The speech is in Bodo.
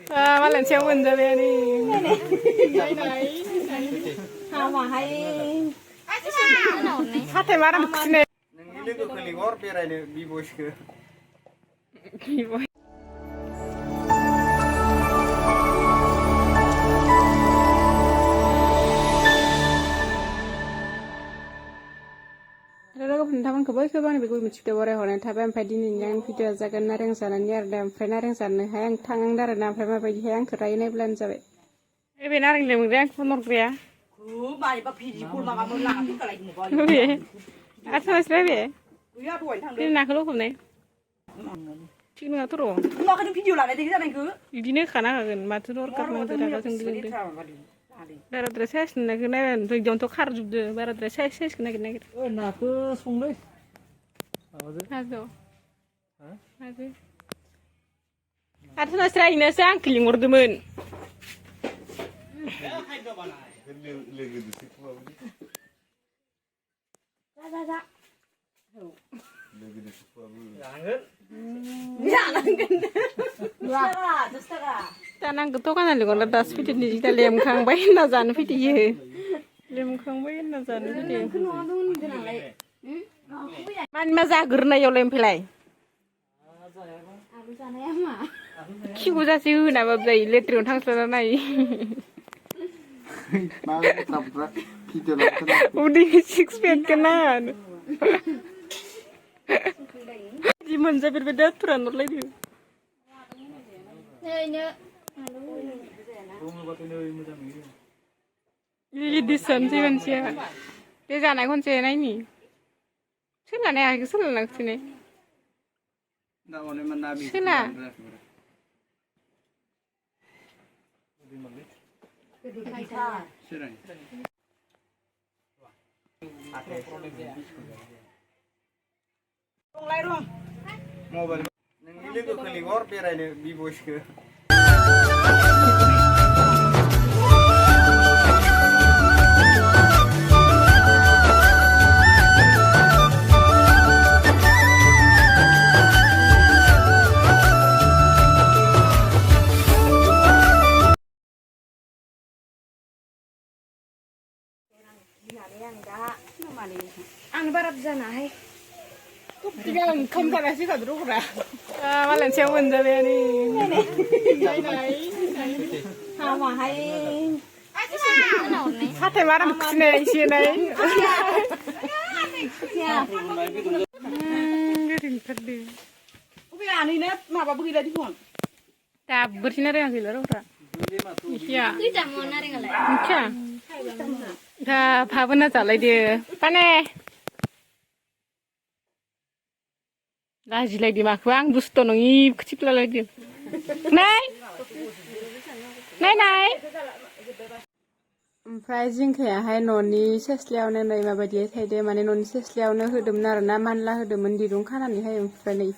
मालाय सायाव मोनजाबाय नै हामाहाय हाथाय माराम खुसिनाय नोंनि लोगोखौ लिंहर बेरायनो बिबयसखौ नोंथांमोनखौ बयखौबो आंनि बेखौ मिथिदो बरायहरनाय थाबाय ओमफ्राय दिनैनि आंनि भिडिअ जागोन नारें जानायनि आरो दा ओमफ्राय नारें जानोहाय आं थांनांदों आरो ना ओमफ्राय माबायदिहाय आंखौ राय नायब्लानो जाबाय बे नारें लेमग्राया आं फन हरग्राया आरो नोंस्रा बे नाखौ लखबनाय थिग नङाथ' र' बिदिनो होखाना होगोन माथो दरखार नांदो रागा जोंदो बाराद्राय साइज नुनायखौ नायबानो बिदियावनोथ' खारजोबदो बाराद्राय साइजखौ नागिर नाखौ संलै हाजो आरो नोंस्रा इनोसो आंखौ लिंहरदोंमोन दा नांगौ दखाना लिंहरला दासो फैदो दा लेमखांबाय होनना जानो फैदोयो लेमखांबाय होनना जानो फैदो मानि मा जाग्रोनायावलाय ओमफ्राय खिगु जासे होनाबाबो जायो लेट्रिनाव थांस्लाबा नाय उदैनि सिक्स पेकखौ नायानो जि मोनजाफेरबाय दा थुरानहरलायदो बिदिसोनसै मानसिया बे जानाय खनसे नायनि सोलानाय हायाखै सोलानांसिनो सोला नोंनि लोगोखौ लिंहर बेरायनो बिबयसखौ आं बारा जानाहाय ओंखाम जानासो खाद्र'ग्रा मालाय सायाव मोनजाबाय नै हामाहाय हाथाय माराम खुसिनाय एसेनाय आनैनो माबाबो गैला दिखुन दाबोरसिना रोङाखैल' रौफ्रा मिथिया दा भाबोना जालायदो पाने लाजिलायदो माखौ आं दुस्थ' नङि खोथिफ्लालायदो नाय ओमफ्राय जिंखायाहाय न'नि सेस्लायावनो नै माबायदि थायदो माने न'नि सेस्लायावनो होदोंमोन आरो ना मानला होदोंमोन दिरुं खानानैहाय ओमफ्राय नै